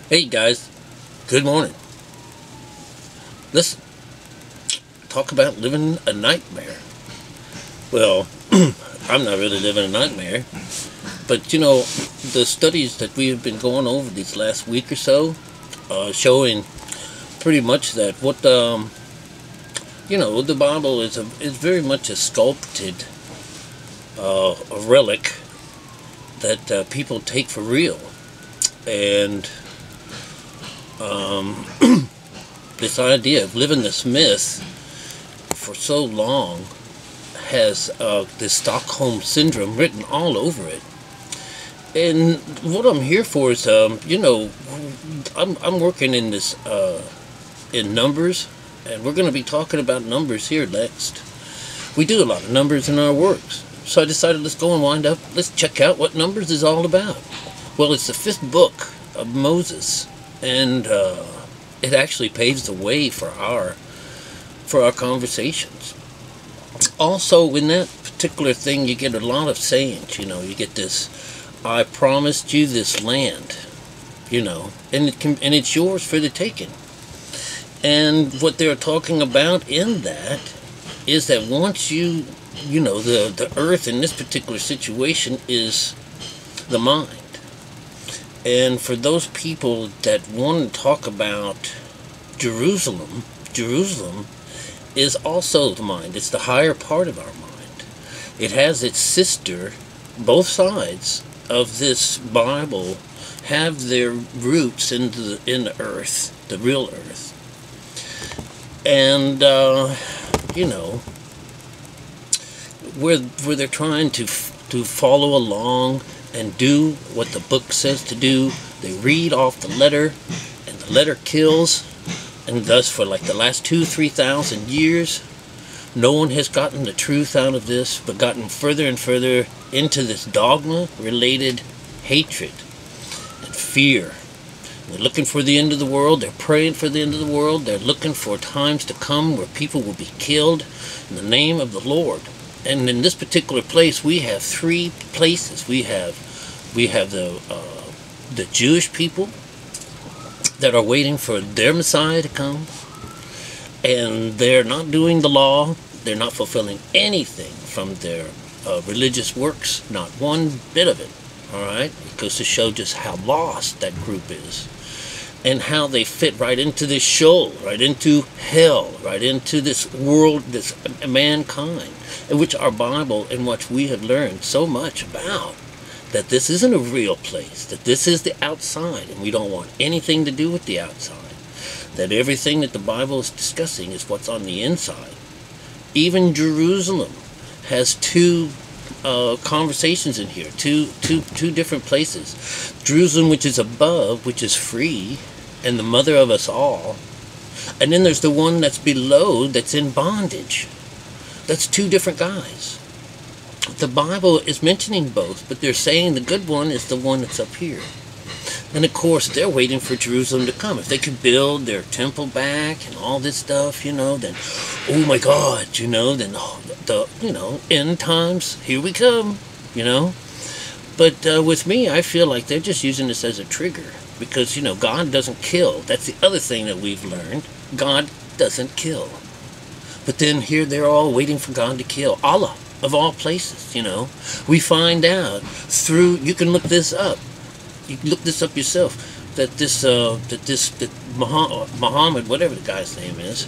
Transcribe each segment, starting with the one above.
Hey guys, good morning. Listen, talk about living a nightmare. Well, I'm not really living a nightmare, but the studies that we have been going over these last week or so, showing pretty much that the Bible is very much a sculpted a relic that people take for real, and this idea of living this myth for so long has this Stockholm syndrome written all over it. And what I'm here for is, I'm working in this in numbers, and we're going to be talking about numbers here next. We do a lot of numbers in our works, so I decided let's go and let's check out what numbers is all about. Well, it's the 5th book of Moses, and it actually paves the way for our conversations. Also, in that particular thing, you get a lot of sayings. You get this, "I promised you this land," and it's yours for the taking. And what they're talking about in that is that once the earth in this particular situation is the mind. And for those people that want to talk about Jerusalem is also the mind. It's the higher part of our mind. It has its sister. Both sides of this Bible have their roots in the earth, the real earth. And where they're trying to follow along and do what the book says to do. They read off the letter, and the letter kills. And thus, for like the last 2,000-3,000 years, no one has gotten the truth out of this, but gotten further and further into this dogma-related hatred and fear. They're looking for the end of the world. They're praying for the end of the world. They're looking for times to come where people will be killed in the name of the Lord. And in this particular place, we have 3 places. We have the Jewish people that are waiting for their Messiah to come, and they're not doing the law. They're not fulfilling anything from their religious works, not one bit of it. All right, it goes to show just how lost that group is, and how they fit right into this sheol, right into hell, right into this world, this mankind, in which our Bible, in which we have learned so much about, that this isn't a real place, that this is the outside, and we don't want anything to do with the outside, that everything that the Bible is discussing is what's on the inside. Even Jerusalem has 2 conversations in here, two different places. Jerusalem, which is above, which is free, and the mother of us all. And then there's the one that's below, that's in bondage. That's 2 different guys. The Bible is mentioning both, but they're saying the good one is the one that's up here. And of course, they're waiting for Jerusalem to come. If they could build their temple back and all this stuff, then, oh my God, then the end times, here we come, But with me, I feel like they're just using this as a trigger, because, God doesn't kill. That's the other thing that we've learned. God doesn't kill. But then here they're all waiting for God to kill. Allah, of all places, We find out through, you can look this up. You can look this up yourself, that Muhammad, whatever the guy's name is,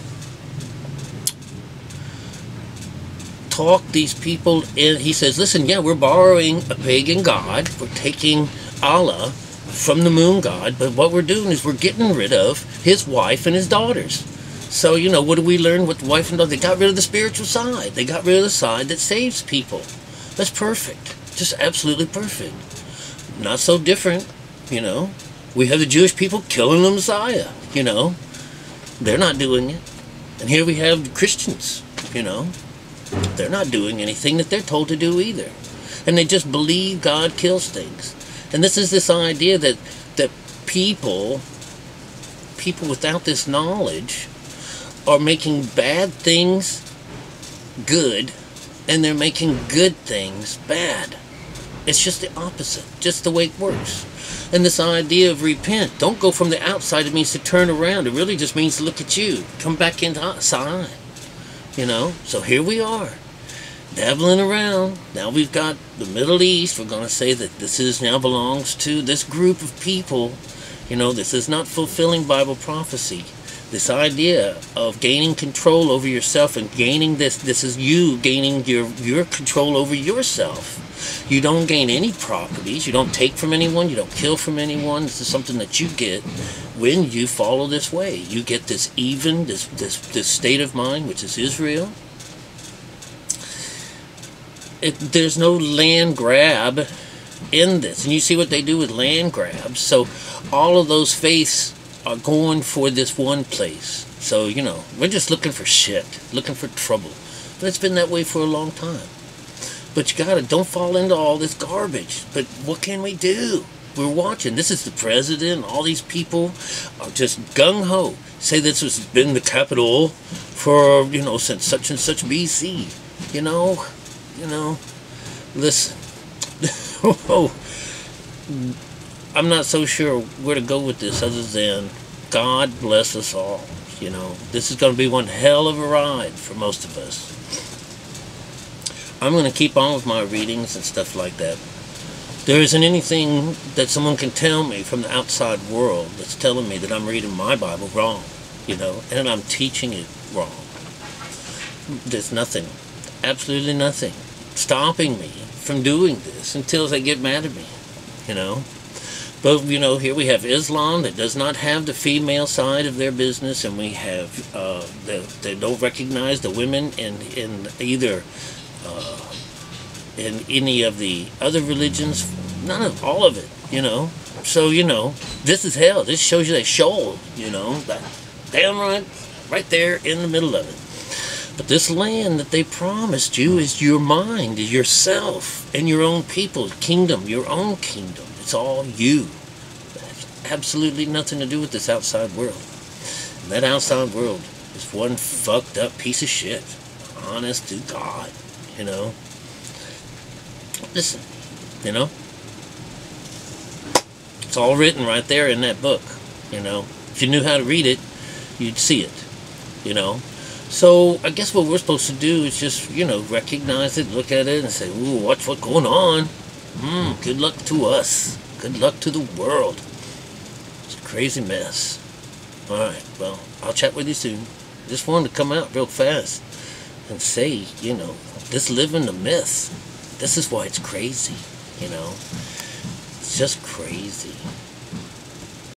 talked these people in. He says, listen, yeah, we're borrowing a pagan god. We're taking Allah from the moon god, but what we're doing is we're getting rid of his wife and his daughters. So, what do we learn with the wife and daughter? They got rid of the spiritual side. They got rid of the side that saves people. That's perfect. Just absolutely perfect. Not so different, We have the Jewish people killing the Messiah, They're not doing it. And here we have the Christians, They're not doing anything that they're told to do either. And they just believe God kills things. And this is this idea that people without this knowledge are making bad things good, and they're making good things bad. It's just the opposite, just the way it works. And this idea of repent, don't go from the outside. It means to turn around. It really just means to look at you. Come back inside. You know? So here we are, dabbling around. Now we've got the Middle East. We're going to say that this is now belongs to this group of people. You know, this is not fulfilling Bible prophecy. This idea of gaining control over yourself and gaining this is you gaining your control over yourself. You don't gain any properties. You don't take from anyone. You don't kill from anyone. This is something that you get when you follow this way. You get this this state of mind, which is Israel. There's no land grab in this. And you see what they do with land grabs. So all of those faiths are going for this one place. So, you know, we're just looking for shit, looking for trouble. But it's been that way for a long time. But you don't fall into all this garbage. But what can we do? We're watching. This is the president. All these people are just gung-ho. Say this has been the capital for, you know, since such and such BC. You know, listen. Oh, I'm not so sure where to go with this other than God bless us all. You know, this is going to be one hell of a ride for most of us. I'm going to keep on with my readings and stuff like that. There isn't anything that someone can tell me from the outside world that's telling me that I'm reading my Bible wrong, you know, and I'm teaching it wrong. There's nothing, absolutely nothing, stopping me from doing this until they get mad at me, you know. But, you know, here we have Islam that does not have the female side of their business, and we have, they don't recognize the women in either, in any of the other religions, none of, all of it, you know. So, you know, this is hell. This shows you that sheol, you know, that downright, right there in the middle of it. But this land that they promised you is your mind, is yourself, and your own people, kingdom, your own kingdom. It's all you. It has absolutely nothing to do with this outside world. And that outside world is one fucked up piece of shit. Honest to God, you know. Listen, you know. It's all written right there in that book, you know. If you knew how to read it, you'd see it, you know. So I guess what we're supposed to do is just, you know, recognize it, look at it, and say, ooh, watch what's going on. Good luck to us. Good luck to the world. It's a crazy mess. Alright, well, I'll chat with you soon. Just wanted to come out real fast and say, you know, this living the myth. This is why it's crazy, you know. It's just crazy.